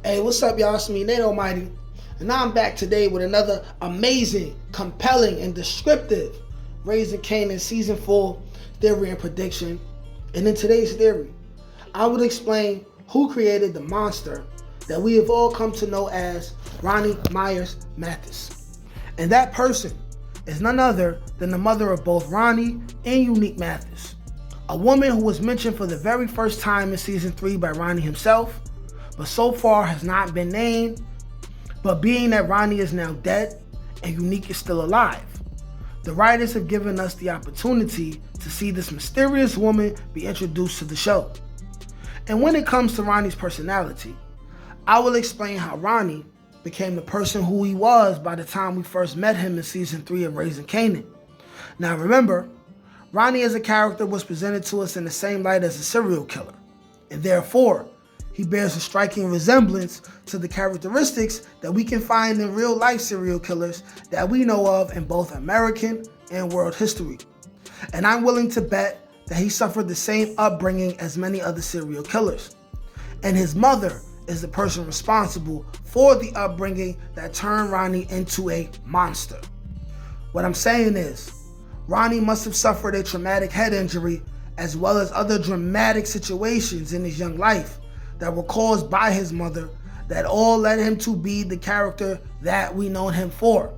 Hey, what's up, y'all? It's me, Nate Almighty, and I'm back today with another amazing, compelling, and descriptive Raising Kanan Season 4 theory and prediction. And in today's theory, I will explain who created the monster that we have all come to know as Ronnie Myers Mathis. And that person is none other than the mother of both Ronnie and Unique Mathis, a woman who was mentioned for the very first time in Season 3 by Ronnie himself, but so far has not been named. But being that Ronnie is now dead and Unique is still alive, the writers have given us the opportunity to see this mysterious woman be introduced to the show. And when it comes to Ronnie's personality, I will explain how Ronnie became the person who he was by the time we first met him in Season 3 of Raising Kanan. Now remember, Ronnie as a character was presented to us in the same light as a serial killer, and therefore, he bears a striking resemblance to the characteristics that we can find in real-life serial killers that we know of in both American and world history. And I'm willing to bet that he suffered the same upbringing as many other serial killers. And his mother is the person responsible for the upbringing that turned Ronnie into a monster. What I'm saying is, Ronnie must have suffered a traumatic head injury as well as other dramatic situations in his young life that were caused by his mother that all led him to be the character that we know him for.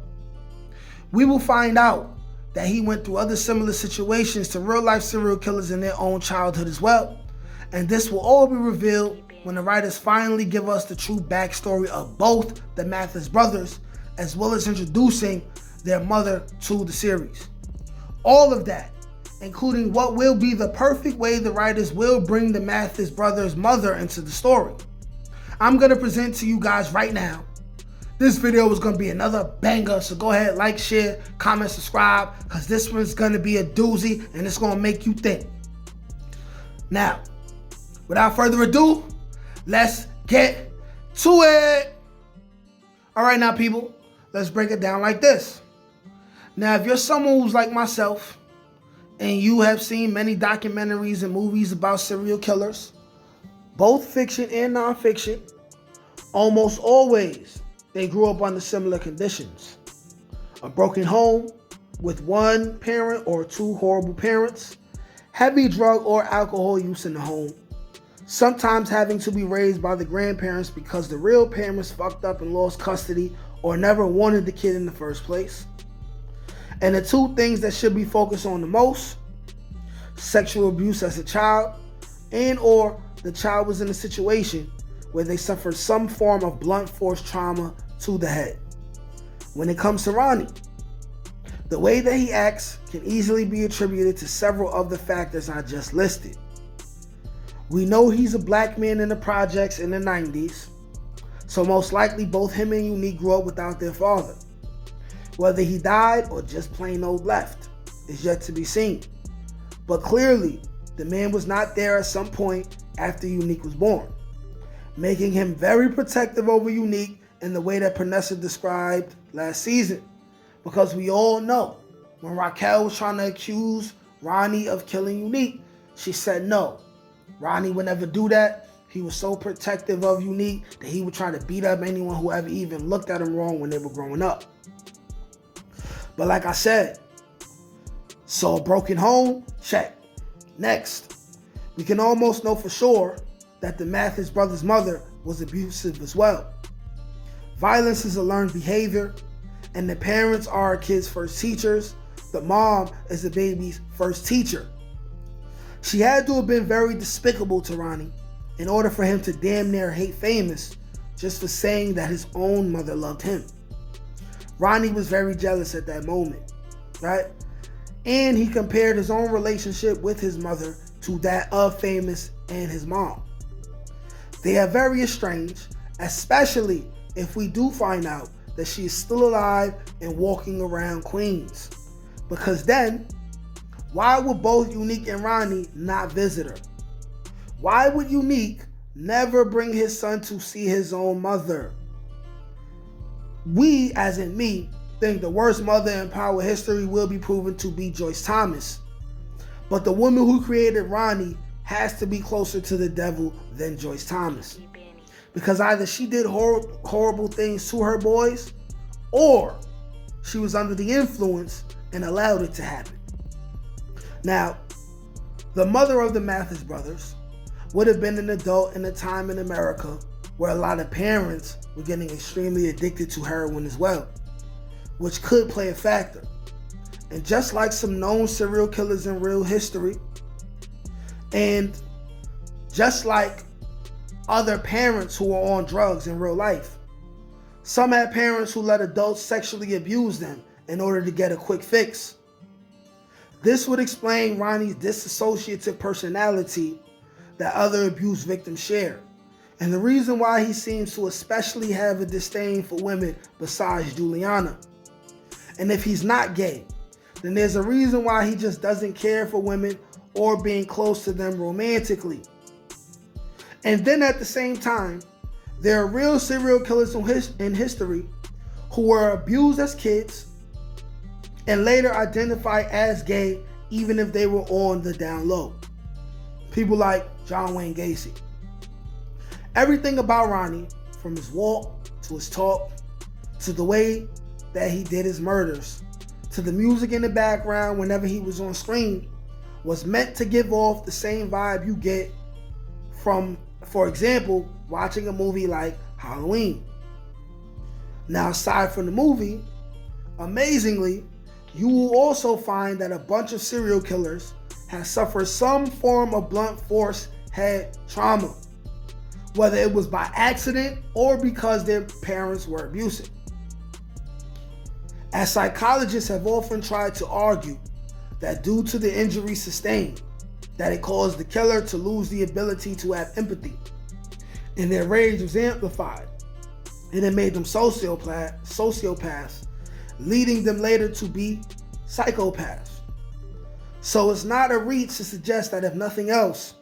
We will find out that he went through other similar situations to real-life serial killers in their own childhood as well. And this will all be revealed when the writers finally give us the true backstory of both the Mathis brothers, as well as introducing their mother to the series. All of that, including what will be the perfect way the writers will bring the Mathis brothers' mother into the story, I'm going to present to you guys right now. This video is going to be another banger, so go ahead, like, share, comment, subscribe, because this one's going to be a doozy, and it's going to make you think. Now, without further ado, let's get to it. All right, now, people, let's break it down like this. Now, if you're someone who's like myself, and you have seen many documentaries and movies about serial killers, both fiction and nonfiction, almost always they grew up under similar conditions. A broken home with one parent or two horrible parents, heavy drug or alcohol use in the home, sometimes having to be raised by the grandparents because the real parents fucked up and lost custody or never wanted the kid in the first place. And the two things that should be focused on the most: sexual abuse as a child, and or the child was in a situation where they suffered some form of blunt force trauma to the head. When it comes to Ronnie, the way that he acts can easily be attributed to several of the factors I just listed. We know he's a black man in the projects in the 90s, so most likely both him and Unique grew up without their father. Whether he died or just plain old left is yet to be seen. But clearly, the man was not there at some point after Unique was born, making him very protective over Unique in the way that Panessa described last season. Because we all know, when Raquel was trying to accuse Ronnie of killing Unique, she said no. Ronnie would never do that. He was so protective of Unique that he would try to beat up anyone who ever even looked at him wrong when they were growing up. But like I said, so a broken home, check. Next, we can almost know for sure that the Mathis brothers' mother was abusive as well. Violence is a learned behavior, and the parents are a kid's first teachers. The mom is the baby's first teacher. She had to have been very despicable to Ronnie in order for him to damn near hate Famous just for saying that his own mother loved him. Ronnie was very jealous at that moment, right? And he compared his own relationship with his mother to that of Famous and his mom. They are very estranged, especially if we do find out that she is still alive and walking around Queens. Because then, why would both Unique and Ronnie not visit her? Why would Unique never bring his son to see his own mother? We, as in me, think the worst mother in power history will be proven to be Joyce Thomas. But the woman who created Ronnie has to be closer to the devil than Joyce Thomas. Because either she did horrible things to her boys, or she was under the influence and allowed it to happen. Now, the mother of the Mathis brothers would have been an adult in a time in America where a lot of parents were getting extremely addicted to heroin as well, which could play a factor. And just like some known serial killers in real history, and just like other parents who were on drugs in real life, some had parents who let adults sexually abuse them in order to get a quick fix. This would explain Ronnie's dissociative personality that other abuse victims share, and the reason why he seems to especially have a disdain for women besides Juliana. And if he's not gay, then there's a reason why he just doesn't care for women or being close to them romantically. And then at the same time, there are real serial killers in history who were abused as kids and later identified as gay even if they were on the down low. People like John Wayne Gacy. Everything about Ronnie, from his walk to his talk to the way that he did his murders to the music in the background whenever he was on screen, was meant to give off the same vibe you get from, for example, watching a movie like Halloween. Now, aside from the movie, amazingly, you will also find that a bunch of serial killers have suffered some form of blunt force head trauma, whether it was by accident or because their parents were abusive. As psychologists have often tried to argue that due to the injury sustained, that it caused the killer to lose the ability to have empathy, and their rage was amplified, and it made them sociopaths, leading them later to be psychopaths. So it's not a reach to suggest that if nothing else,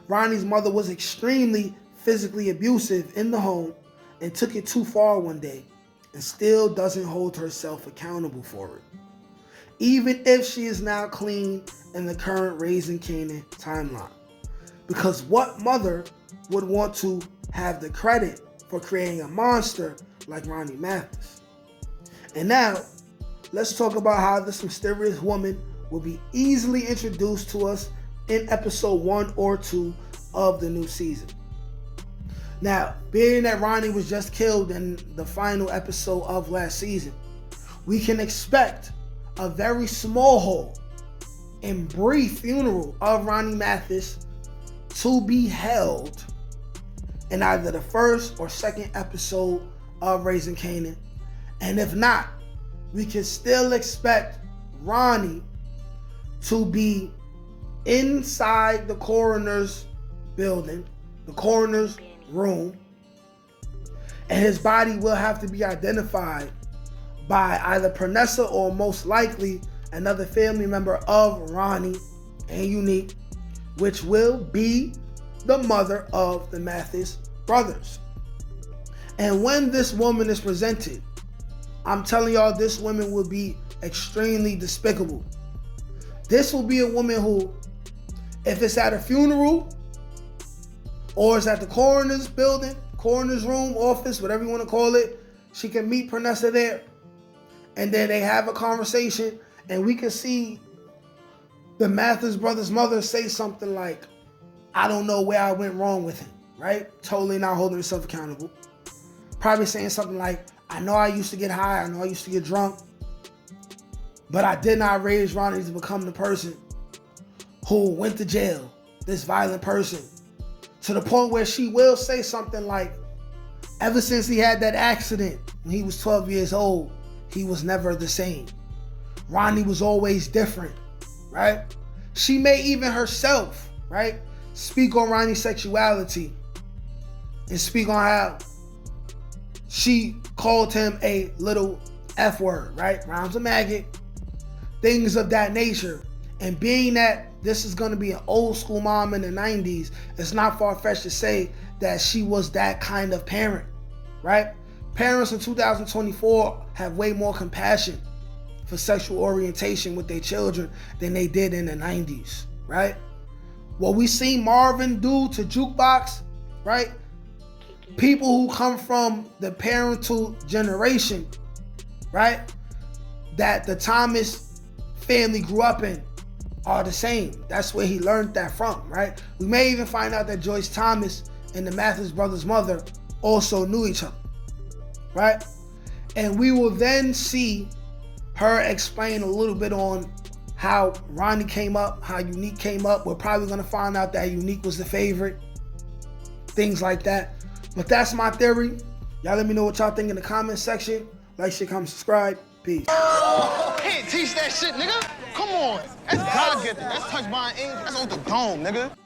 Ronnie's mother was extremely physically abusive in the home and took it too far one day and still doesn't hold herself accountable for it, even if she is now clean in the current Raising Kanan timeline. Because what mother would want to have the credit for creating a monster like Ronnie Mathis? And now, let's talk about how this mysterious woman will be easily introduced to us in episode 1 or 2 of the new season. Now, being that Ronnie was just killed in the final episode of last season, we can expect a very small and brief funeral of Ronnie Mathis to be held in either the first or second episode of Raising Kanan. And if not, we can still expect Ronnie to be inside the coroner's building, the coroner's room, and his body will have to be identified by either Pranessa or most likely another family member of Ronnie and Unique, which will be the mother of the Mathis brothers. And when this woman is presented, I'm telling y'all, this woman will be extremely despicable. This will be a woman who, if it's at a funeral or it's at the coroner's building, coroner's room, office, whatever you want to call it, she can meet Pranessa there. And then they have a conversation, and we can see the Mathis brothers' mother say something like, "I don't know where I went wrong with him," right? Totally not holding herself accountable. Probably saying something like, "I know I used to get high, I know I used to get drunk, but I did not raise Ronnie to become the person who went to jail, this violent person." To the point where she will say something like, "Ever since he had that accident when he was 12 years old, he was never the same. Ronnie was always different," right? She may even herself, right, speak on Ronnie's sexuality and speak on how she called him a little F word, right? Rhymes with maggot, things of that nature. And being that this is going to be an old school mom in the 90s, it's not far-fetched to say that she was that kind of parent, right? Parents in 2024 have way more compassion for sexual orientation with their children than they did in the 90s, right? What we seen Marvin do to Jukebox, right? people who come from the parental generation, right, that the Thomas family grew up in are the same. That's where he learned that from, right? We may even find out that Joyce Thomas and the Mathis brothers' mother also knew each other, right? And we will then see her explain a little bit on how Ronnie came up, how Unique came up. We're probably gonna find out that Unique was the favorite, things like that. But that's my theory. Y'all let me know what y'all think in the comment section. Like, share, comment, subscribe. Peace. Can't teach that shit, nigga. Come on. That's God-gifted. That's touched by an angel. That's on the dome, nigga.